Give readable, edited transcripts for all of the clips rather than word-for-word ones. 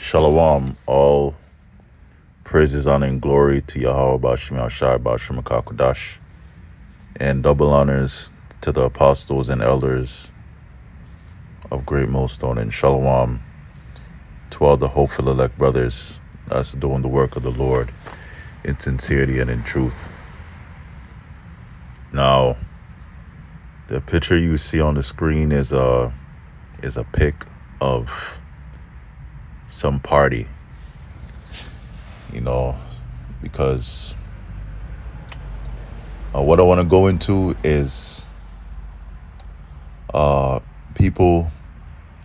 Shalom, all praises, honor, and glory to Yahweh Bashim Yashai Bashim Kakodash, and double honors to the apostles and elders of Great Millstone, and Shalom to all the hopeful elect brothers that's doing the work of the Lord in sincerity and in truth. Now, the picture you see on the screen is a pic of some party, because what I want to go into is people,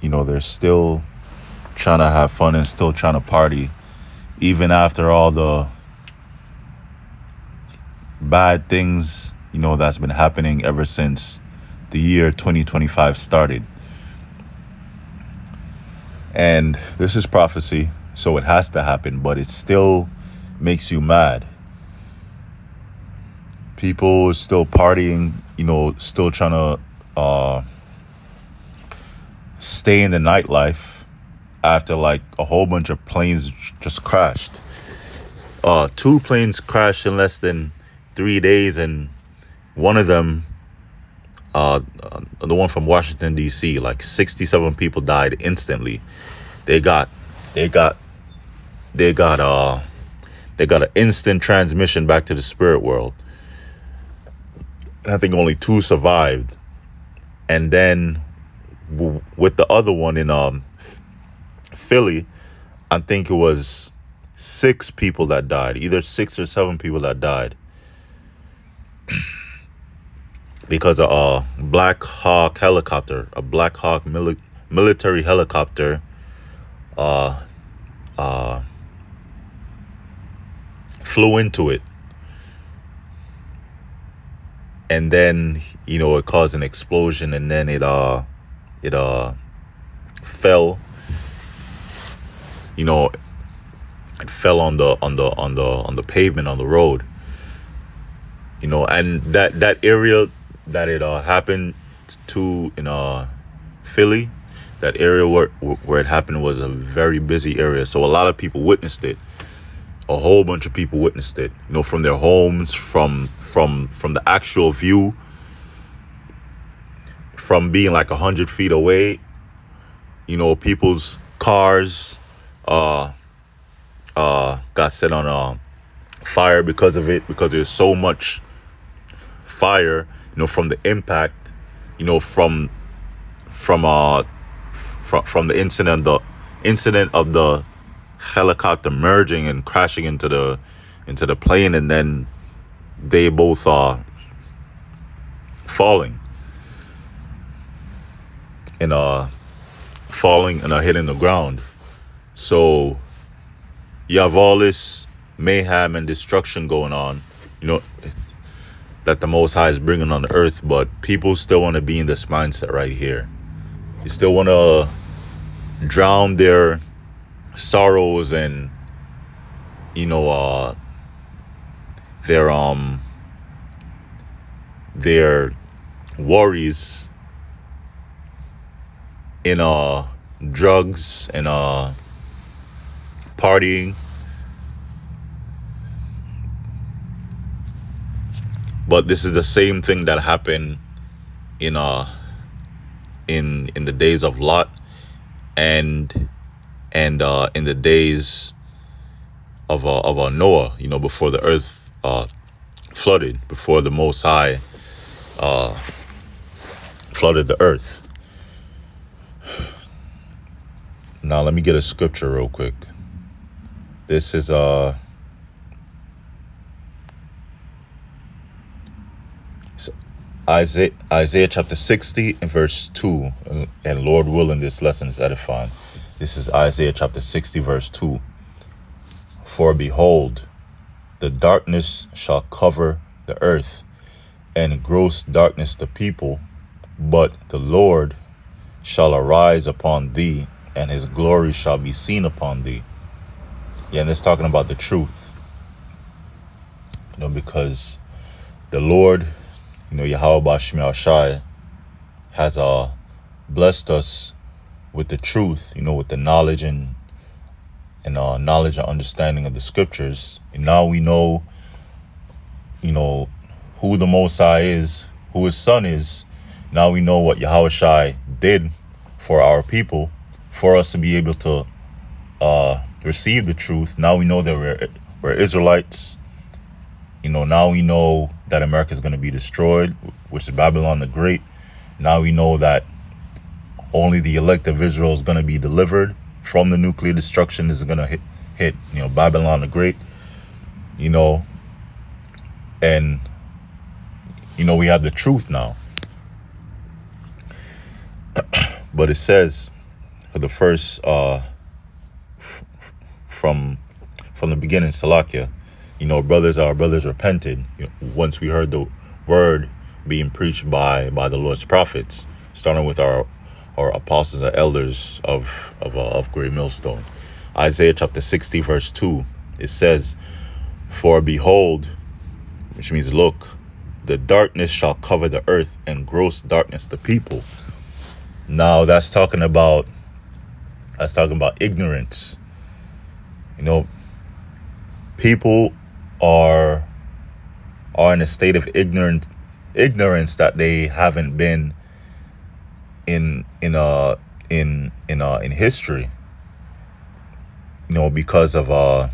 they're still trying to have fun and still trying to party, even after all the bad things, that's been happening ever since the year 2025 started. And this is prophecy, so it has to happen, but it still makes you mad. People are still partying, still trying to stay in the nightlife after like a whole bunch of planes just crashed. 2 planes crashed in less than 3 days, and one of them, the one from Washington D.C., like 67 people died instantly. They got an instant transmission back to the spirit world. And I think only 2 survived. And then with the other one in Philly, I think it was 6 people that died, either 6 or 7 people that died because of a Black Hawk helicopter, a Black Hawk military helicopter flew into it, and then it caused an explosion, and then it fell. It fell on the pavement on the road. And that area that it happened to in Philly, that area where it happened was a very busy area, so a lot of people witnessed it. A whole bunch of people witnessed it, from their homes, from the actual view, from being like 100 feet away. People's cars got set on fire because of it, because there's so much fire, from the impact, from the incident of the helicopter merging and crashing into the plane, and then they both are falling and are hitting the ground. So you have all this mayhem and destruction going on, that the Most High is bringing on the earth, but people still want to be in this mindset right here. You still want to drown their sorrows and their worries in drugs and partying. But this is the same thing that happened in the days of Lot, and in the days of Noah, before the earth flooded, before the Most High flooded the earth. Now let me get a scripture real quick. This is Isaiah chapter 60 and verse 2, and Lord willing, this lesson is edifying. This is Isaiah chapter 60 verse 2. For behold, the darkness shall cover the earth, and gross darkness the people, but the Lord shall arise upon thee, and his glory shall be seen upon thee. Yeah, and it's talking about the truth. Because the Lord, Yahweh Bashim Yashai, has blessed us with the truth, with the knowledge and and knowledge and understanding of the scriptures. And now we know, who the Most High is, who his son is. Now we know what Yahushua did for our people, for us to be able to receive the truth. Now we know that we're Israelites. Now we know that America is going to be destroyed, which is Babylon the Great. Now we know that only the elect of Israel is going to be delivered from the nuclear destruction. This is going to hit Babylon the Great. And we have the truth now. But it says, for the first from the beginning, Salakia, our brothers repented once we heard the word being preached by the Lord's prophets, starting with our apostles and elders of Great Millstone. Isaiah chapter 60 verse 2, it says, "For behold," which means look, "the darkness shall cover the earth, and gross darkness the people." Now that's talking about ignorance. People are in a state of ignorance that they haven't been in history. Because the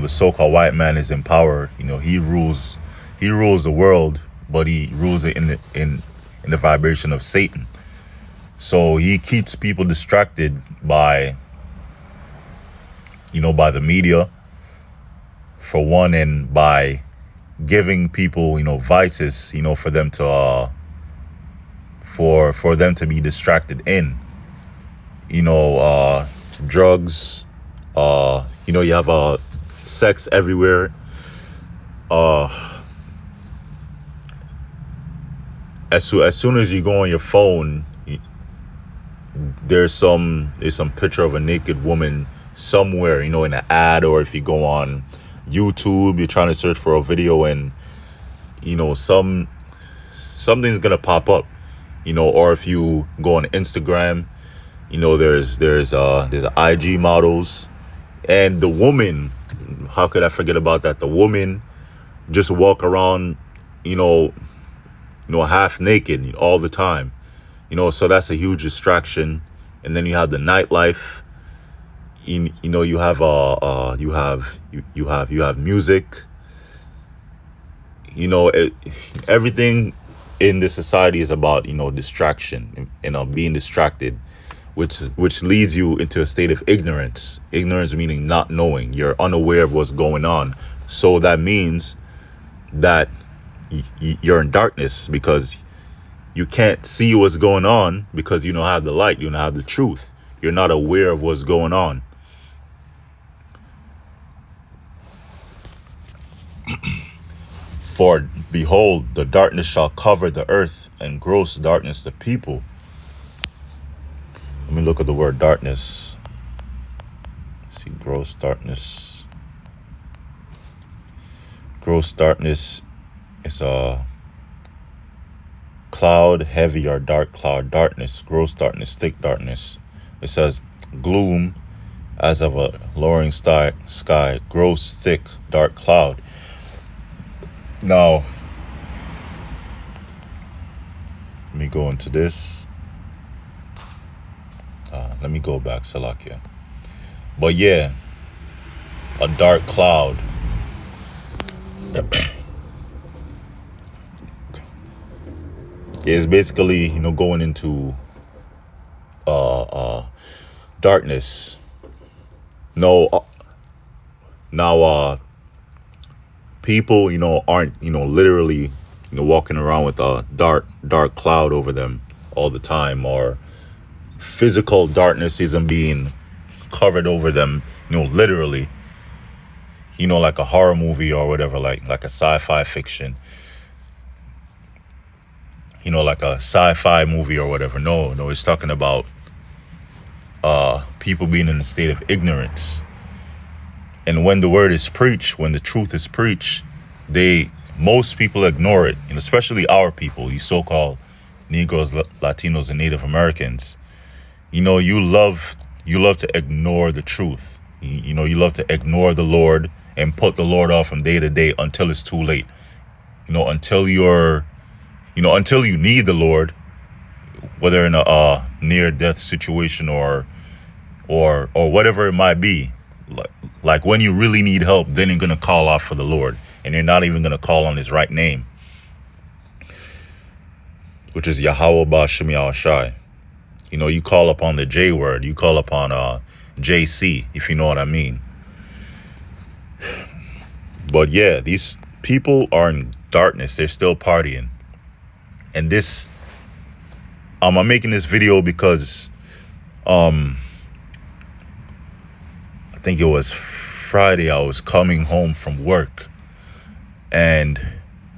so-called white man is in power. He rules the world, but he rules it in the vibration of Satan. So he keeps people distracted by the media, for one, and by giving people, vices, for them to for them to be distracted in, drugs, you have sex everywhere. As soon as you go on your phone, there's some picture of a naked woman somewhere, in an ad, or if you go on YouTube, you're trying to search for a video, and something's gonna pop up, or if you go on Instagram, there's IG models, and the woman, how could I forget about that? The woman just walk around, half naked all the time, so that's a huge distraction. And then you have the nightlife. You have music. Everything in this society is about distraction and being distracted, which leads you into a state of ignorance. Ignorance meaning not knowing. You're unaware of what's going on. So that means that you're in darkness, because you can't see what's going on, because you don't have the light, you don't have the truth. You're not aware of what's going on. For behold, the darkness shall cover the earth, and gross darkness the people. Let me look at the word darkness. Let's see, gross darkness. Gross darkness is a cloud, heavy or dark cloud, darkness, gross darkness, thick darkness. It says gloom as of a lowering sky, gross, thick, dark cloud. Now, let me go into this. Let me go back, Salakia. But yeah, a dark cloud. It's basically, going into darkness. No, now people, aren't, literally, walking around with a dark cloud over them all the time, or physical darkness isn't being covered over them, literally, like a horror movie or whatever, like a sci-fi fiction, like a sci-fi movie or whatever. No, it's talking about people being in a state of ignorance. And when the word is preached, when the truth is preached, most people ignore it, and especially our people, you so-called Negroes, Latinos, and Native Americans. You love you love to ignore the truth. You love to ignore the Lord and put the Lord off from day to day until it's too late. Until until you need the Lord, whether in a near death situation or whatever it might be. Like when you really need help, then you're gonna call out for the Lord, and you're not even gonna call on His right name, which is Yahweh Ba'Shem Yahushai. You call upon the J word, you call upon JC, if you know what I mean. But yeah, these people are in darkness. They're still partying. And this, I'm making this video because I think it was Friday, I was coming home from work, and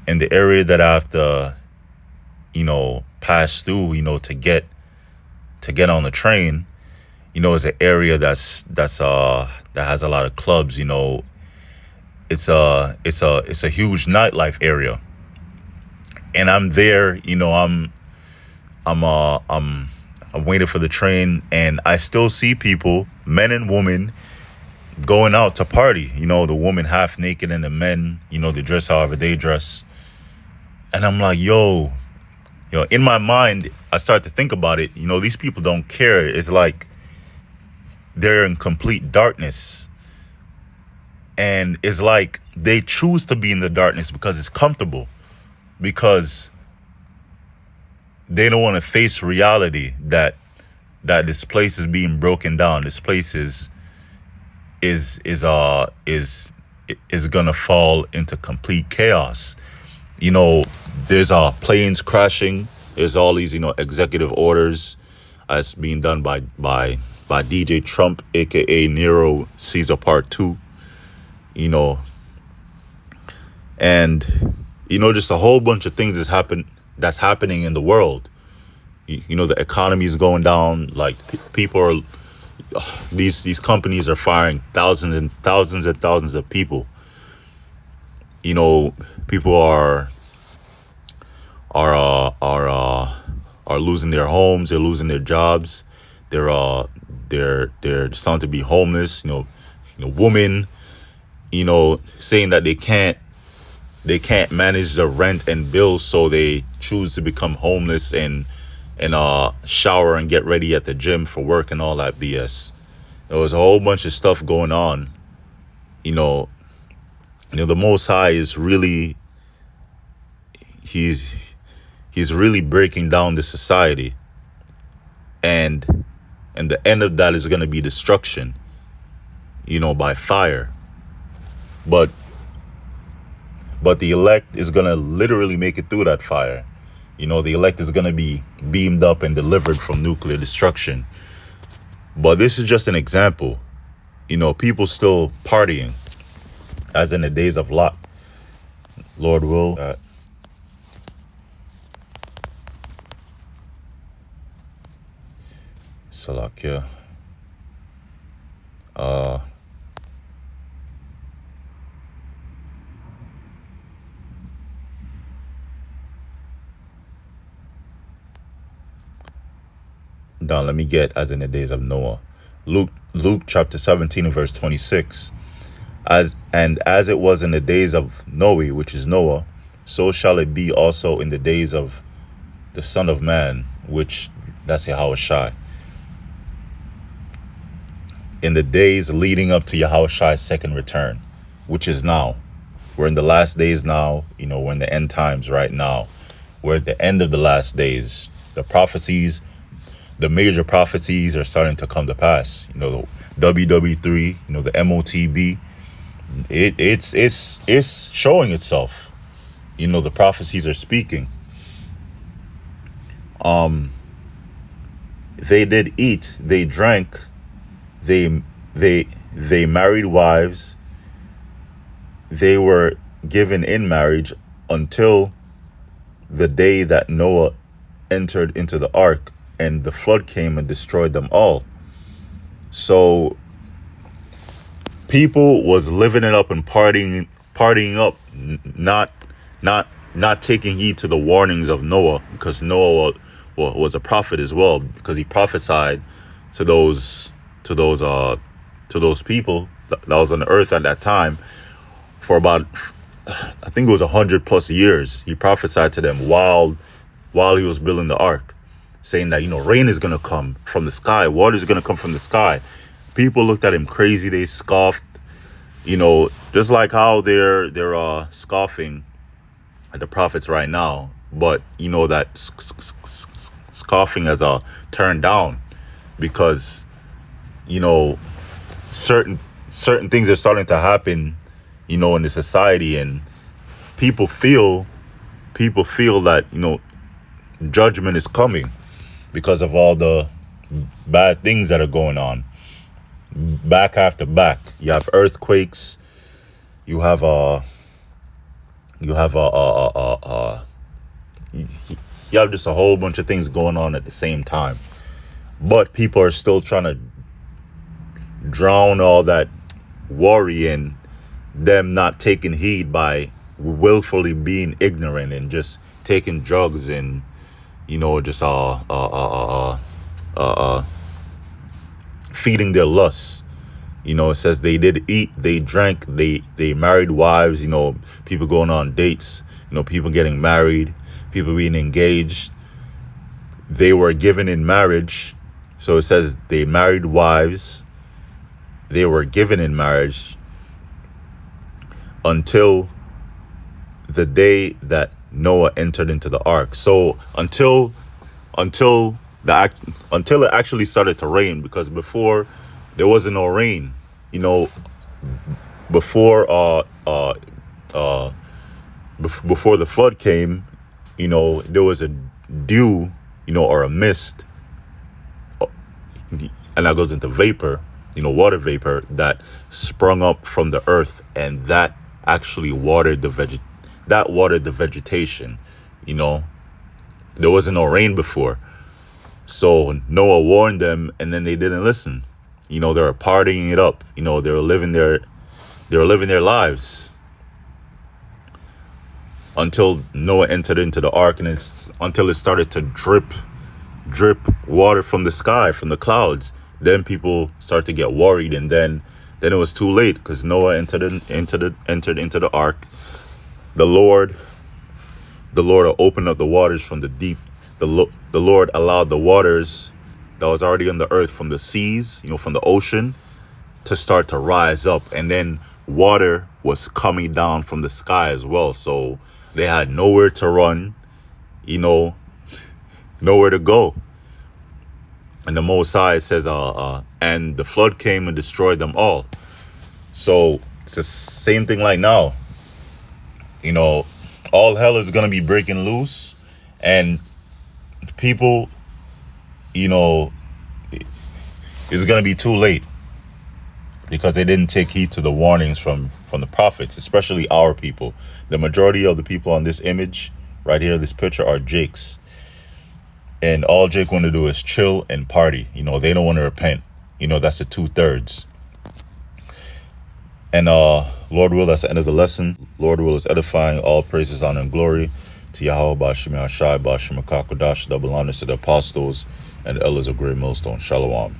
in the area that I have to pass through to get on the train, is an area that has a lot of clubs. It's a huge nightlife area, and I'm there. I'm waiting for the train, and I still see people, men and women, going out to party. The woman half naked and the men, they dress however they dress. And I'm like, yo, in my mind, I start to think about it. These people don't care. It's like they're in complete darkness. And it's like they choose to be in the darkness because it's comfortable, because they don't want to face reality that this place is being broken down. This place is gonna fall into complete chaos. There's planes crashing. There's all these executive orders as being done by DJ Trump, aka Nero Caesar Part 2. And just a whole bunch of things that's happening in the world. The economy is going down. Like people are, these companies are firing thousands and thousands of people. People are losing their homes. They're losing their jobs. They're starting to be homeless. Women, saying that they can't manage the rent and bills, so they choose to become homeless and shower and get ready at the gym for work and all that BS. There was a whole bunch of stuff going on. The Most High is really, he's really breaking down the society, and the end of that is going to be destruction, by fire. But the elect is going to literally make it through that fire. The elect is going to be beamed up and delivered from nuclear destruction. But this is just an example. People still partying, as in the days of Lot. Lord will. Salakia. Now let me get as in the days of Noah. Luke chapter 17 and verse 26. As it was in the days of Noe, which is Noah, so shall it be also in the days of the Son of Man, which that's Yahushai. In the days leading up to Yahushai's second return, which is now. We're in the last days now. We're in the end times right now. We're at the end of the last days. The major prophecies are starting to come to pass. The WW3, the MOTB, it's showing itself. The prophecies are speaking. They did eat, they drank, they married wives, they were given in marriage until the day that Noah entered into the ark, and the flood came and destroyed them all. So people was living it up and partying up, not taking heed to the warnings of Noah, because Noah was a prophet as well, because he prophesied to those to those people that was on the earth at that time for about, I think it was 100 plus years. He prophesied to them while he was building the ark, saying that, rain is gonna come from the sky, water is gonna come from the sky. People looked at him crazy. They scoffed, just like how they're scoffing at the prophets right now. But that scoffing has turned down, because certain things are starting to happen, in the society, and people feel that judgment is coming because of all the bad things that are going on back after back. You have earthquakes, you have you have just a whole bunch of things going on at the same time. But people are still trying to drown all that worry and them not taking heed by willfully being ignorant and just taking drugs and just feeding their lusts. It says they did eat, they drank, they married wives, people going on dates, people getting married, people being engaged. They were given in marriage. So it says they married wives, they were given in marriage until the day that Noah entered into the ark. So until it actually started to rain, because before there wasn't no rain. Before before the flood came, there was a dew, or a mist, and that goes into vapor, water vapor that sprung up from the earth, and that actually watered the vegetation. There wasn't no rain before. So Noah warned them, and then they didn't listen. They were partying it up. They were living their lives until Noah entered into the ark, and until it started to drip water from the sky, from the clouds. Then people start to get worried, and then it was too late, because Noah entered into the ark. The Lord opened up the waters from the deep. The Lord allowed the waters that was already on the earth from the seas, from the ocean, to start to rise up. And then water was coming down from the sky as well. So they had nowhere to run, nowhere to go. And the Most High says, and the flood came and destroyed them all. So it's the same thing like now. All hell is going to be breaking loose, and people, it's going to be too late, because they didn't take heed to the warnings from the prophets, especially our people. The majority of the people on this image right here, this picture, are Jakes. And all Jake want to do is chill and party. They don't want to repent. That's the 2/3. And Lord will, that's the end of the lesson. Lord will is edifying. All praises, honor, and glory to Yahweh, Bashim Yashai, Bashim Akakodash, double honors to the apostles and the elders of Great Millstone. Shalom.